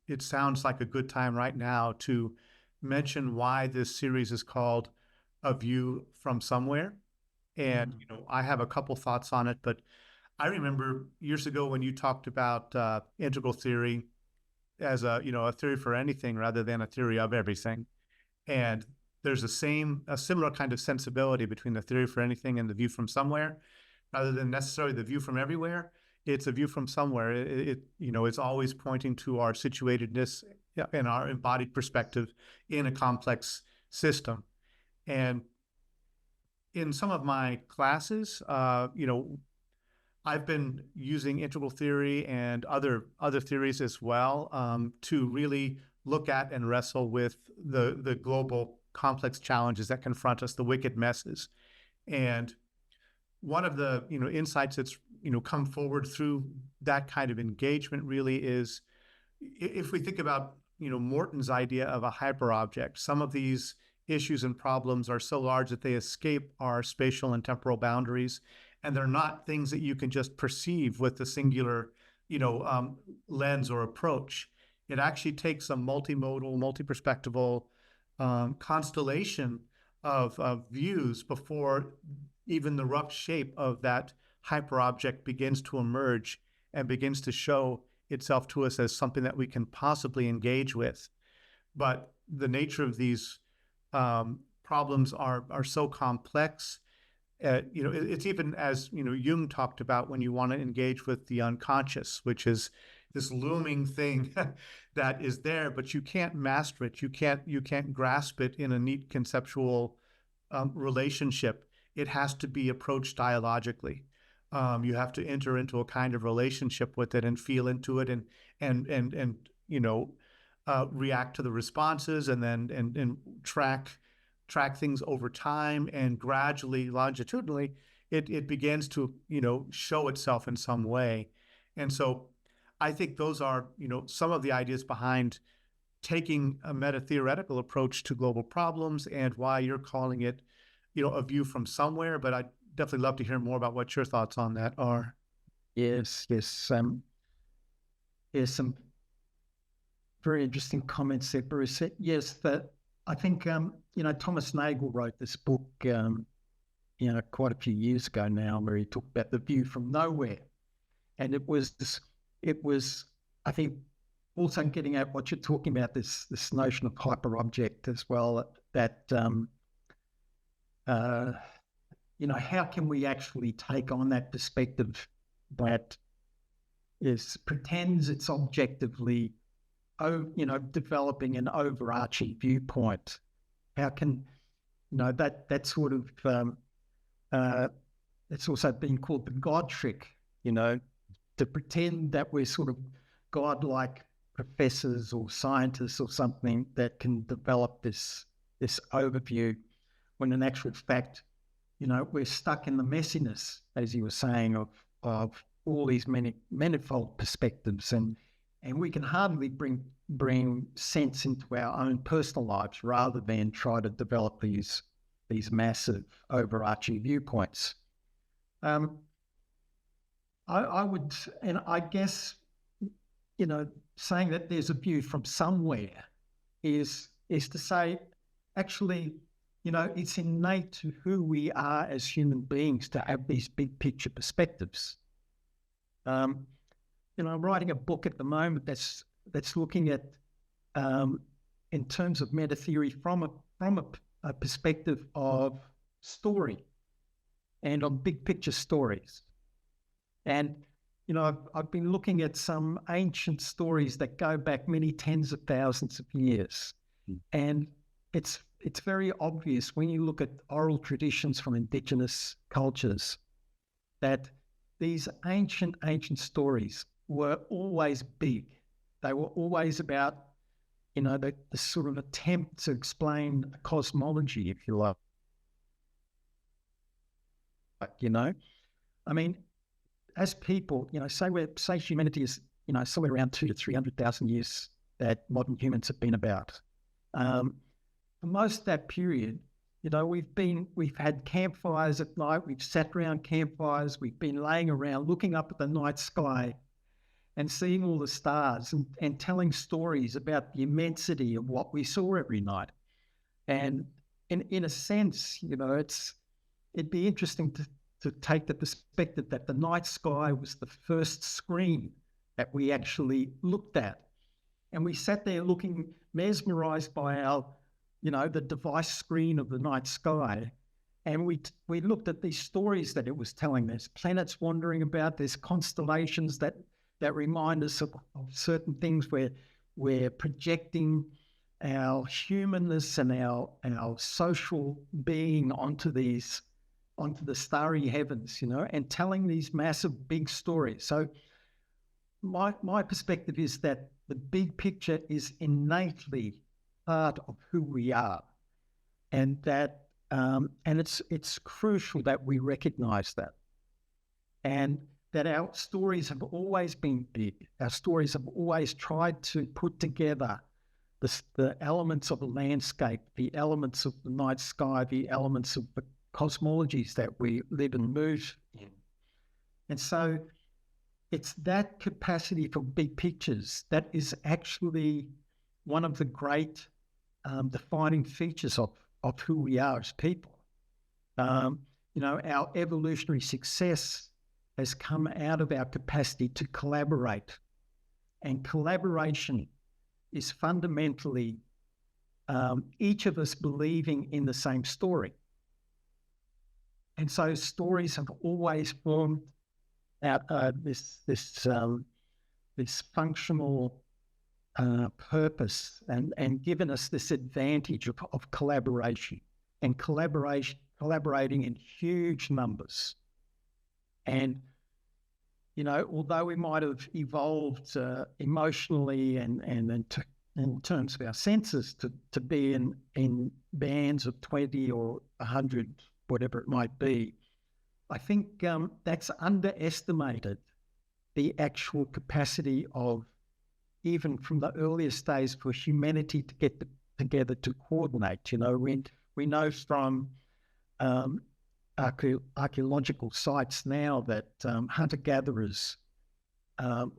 it sounds like a good time right now to mention why this series is called A View from Somewhere. And, Mm. I have a couple thoughts on it, but I remember years ago when you talked about integral theory as a theory for anything rather than a theory of everything. And there's a similar kind of sensibility between the theory for anything and the view from somewhere, rather than necessarily the view from everywhere. It's a view from somewhere. It's always pointing to our situatedness and our embodied perspective in a complex system. And in some of my classes, I've been using integral theory and other theories as well to really look at and wrestle with the global complex challenges that confront us, the wicked messes. And one of the insights that's come forward through that kind of engagement really is, if we think about Morton's idea of a hyperobject, some of these issues and problems are so large that they escape our spatial and temporal boundaries, and they're not things that you can just perceive with a singular lens or approach. It actually takes a multimodal, multi-perspectival constellation of views before even the rough shape of that hyperobject begins to emerge and begins to show itself to us as something that we can possibly engage with. But the nature of these problems are so complex. It's even, as Jung talked about, when you want to engage with the unconscious, which is this looming thing that is there, but you can't master it. You can't grasp it in a neat conceptual relationship. It has to be approached dialogically. You have to enter into a kind of relationship with it and feel into it and react to the responses, and then and track things over time, and gradually, longitudinally, it begins to show itself in some way. And so I think those are some of the ideas behind taking a meta-theoretical approach to global problems, and why you're calling it a view from somewhere. But I'd definitely love to hear more about what your thoughts on that are. Yes. There's some very interesting comments there, Bruce. Yes, that I think Thomas Nagel wrote this book quite a few years ago now, where he talked about the view from nowhere, and it was I think also getting at what you're talking about, this notion of hyperobject as well. That how can we actually take on that perspective that pretends it's objectively developing an overarching viewpoint? How can that sort of it's also been called the God trick, to pretend that we're sort of godlike professors or scientists or something that can develop this overview, when in actual fact, we're stuck in the messiness, as you were saying, of all these manifold perspectives, and we can hardly bring sense into our own personal lives, rather than try to develop these massive overarching viewpoints. I would, and I guess, saying that there's a view from somewhere is to say, actually, it's innate to who we are as human beings to have these big picture perspectives. I'm writing a book at the moment that's looking at, in terms of meta theory, from a perspective of story and on big picture stories. And I've been looking at some ancient stories that go back many tens of thousands of years, and it's very obvious when you look at oral traditions from indigenous cultures that these ancient stories were always big. They were always about, the sort of attempt to explain a cosmology, if you like. I mean, as people, say humanity is, somewhere around 200,000 to 300,000 years that modern humans have been about. For most of that period, we've had campfires at night. We've sat around campfires. We've been laying around looking up at the night sky, and seeing all the stars and telling stories about the immensity of what we saw every night. And in a sense, it'd be interesting to take the perspective that the night sky was the first screen that we actually looked at. And we sat there looking, mesmerized by the device screen of the night sky. And we looked at these stories that it was telling. There's planets wandering about, there's constellations that remind us of certain things where we're projecting our humanness and our social being onto the starry heavens, and telling these massive big stories. So my perspective is that the big picture is innately part of who we are, and that and it's crucial that we recognize that, and that our stories have always been big. Our stories have always tried to put together the elements of a landscape, the elements of the night sky, the elements of the cosmologies that we live and move in. And so it's that capacity for big pictures that is actually one of the great defining features of who we are as people. Our evolutionary success has come out of our capacity to collaborate. And collaboration is fundamentally each of us believing in the same story. And so stories have always formed out this functional purpose and given us this advantage of collaboration and collaborating in huge numbers. And, although we might have evolved emotionally and in terms of our senses to be in bands of 20 or 100, whatever it might be, I think that's underestimated the actual capacity of, even from the earliest days, for humanity to get together to coordinate. We know from archaeological sites now that hunter-gatherers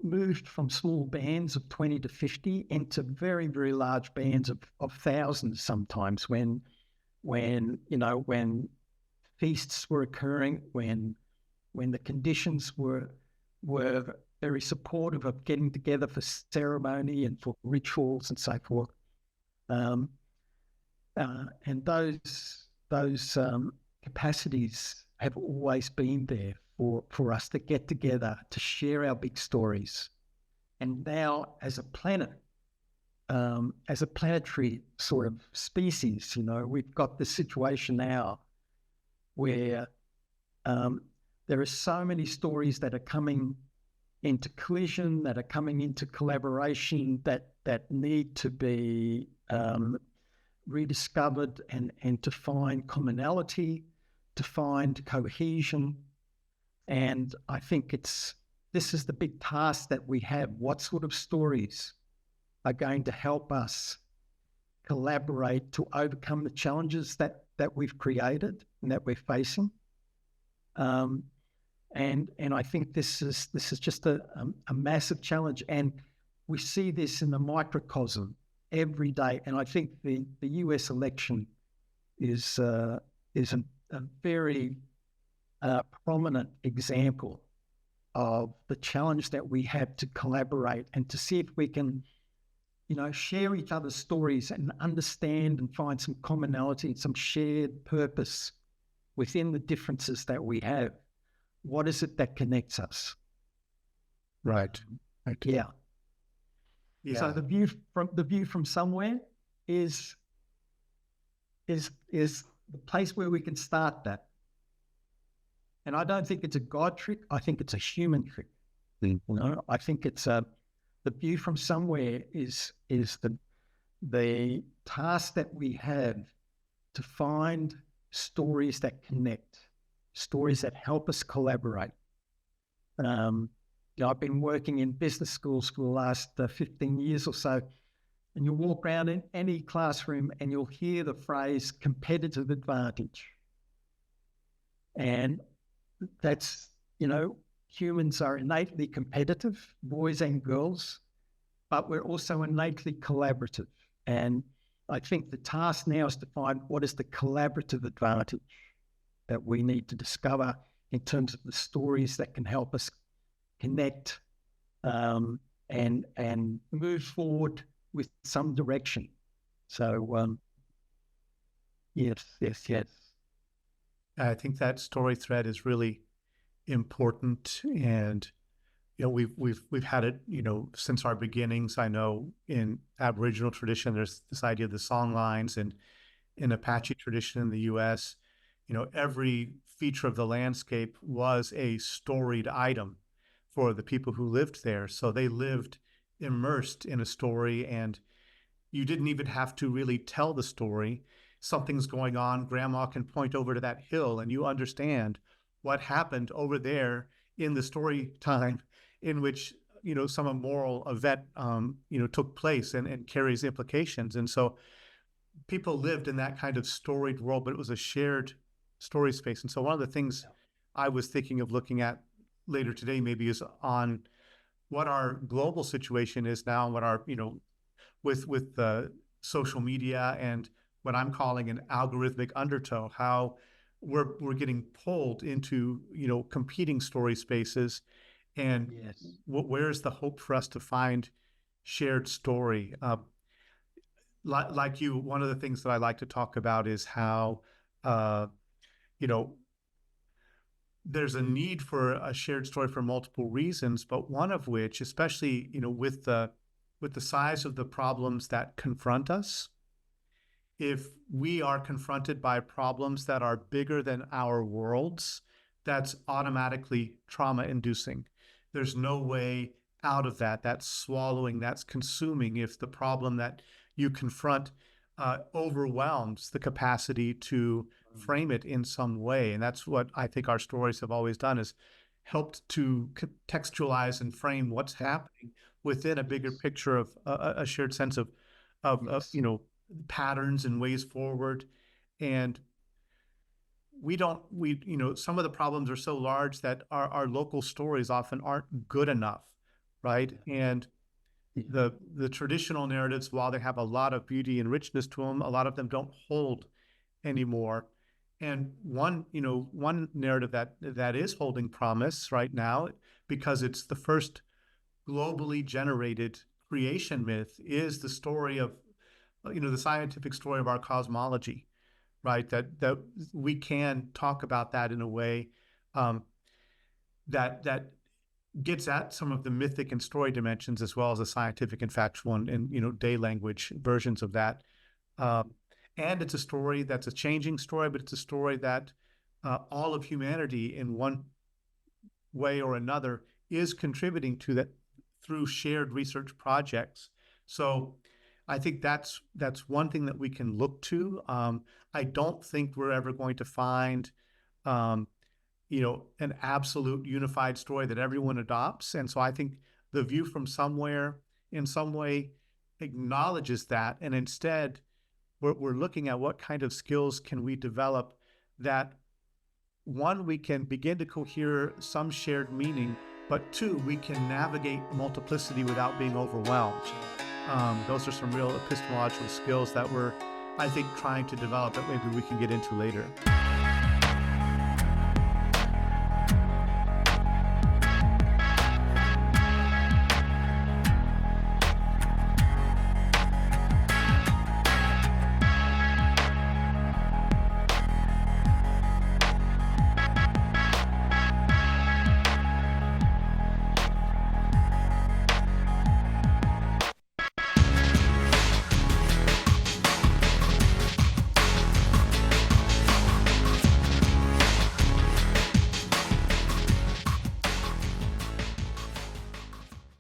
moved from small bands of 20 to 50 into very, very large bands of thousands sometimes when feasts were occurring, when the conditions were very supportive of getting together for ceremony and for rituals and so forth. And those capacities have always been there for us to get together, to share our big stories. And now, as a planet, as a planetary sort of species, we've got this situation now where there are so many stories that are coming into collision, that are coming into collaboration, that need to be rediscovered and to find commonality, to find cohesion. And I think this is the big task that we have. What sort of stories are going to help us collaborate to overcome the challenges that we've created and that we're facing? And I think this is just a massive challenge, and we see this in the microcosm every day. And I think the US election is a very prominent example of the challenge that we have to collaborate and to see if we can, share each other's stories and understand and find some commonality and some shared purpose within the differences that we have. What is it that connects us? Right. Yeah. So the view from somewhere is the place where we can start that. And I don't think it's a God trick. I think it's a human trick. I think it's the view from somewhere is the task that we have to find stories that connect, stories that help us collaborate. I've been working in business schools for the last 15 years or so, and you'll walk around in any classroom and you'll hear the phrase competitive advantage. And that's, humans are innately competitive, boys and girls, but we're also innately collaborative. And I think the task now is to find what is the collaborative advantage that we need to discover in terms of the stories that can help us connect and move forward with some direction. So yes. I think that story thread is really important, and we've had it since our beginnings. I know in Aboriginal tradition there's this idea of the song lines, and in Apache tradition in the U.S., every feature of the landscape was a storied item for the people who lived there. So they lived immersed in a story, and you didn't even have to really tell the story. Something's going on, grandma can point over to that hill and you understand what happened over there in the story time in which some immoral event took place and carries implications. And so people lived in that kind of storied world, but it was a shared story space. And so one of the things I was thinking of looking at later today maybe is on what our global situation is now, and what our with social media and what I'm calling an algorithmic undertow, how we're getting pulled into competing story spaces, and where's the hope for us to find shared story? Like you, one of the things that I like to talk about is how there's a need for a shared story for multiple reasons, but one of which, especially with the size of the problems that confront us, if we are confronted by problems that are bigger than our worlds, that's automatically trauma-inducing. There's no way out of that. That's swallowing, that's consuming. If the problem that you confront overwhelms the capacity to frame it in some way. And that's what I think our stories have always done, is helped to contextualize and frame what's happening within a bigger picture of a shared sense of patterns and ways forward. And some of the problems are so large that our local stories often aren't good enough, right? And the traditional narratives, while they have a lot of beauty and richness to them, a lot of them don't hold anymore. And one narrative that is holding promise right now, because it's the first globally generated creation myth, is the story of the scientific story of our cosmology, right? That we can talk about that in a way that gets at some of the mythic and story dimensions, as well as the scientific and factual and day language versions of that. And it's a story that's a changing story, but it's a story that all of humanity in one way or another is contributing to that through shared research projects. So I think that's one thing that we can look to. I don't think we're ever going to find an absolute unified story that everyone adopts. And so I think the view from somewhere in some way acknowledges that, and instead we're looking at what kind of skills can we develop that, one, we can begin to cohere some shared meaning, but two, we can navigate multiplicity without being overwhelmed. Those are some real epistemological skills that we're, I think, trying to develop that maybe we can get into later.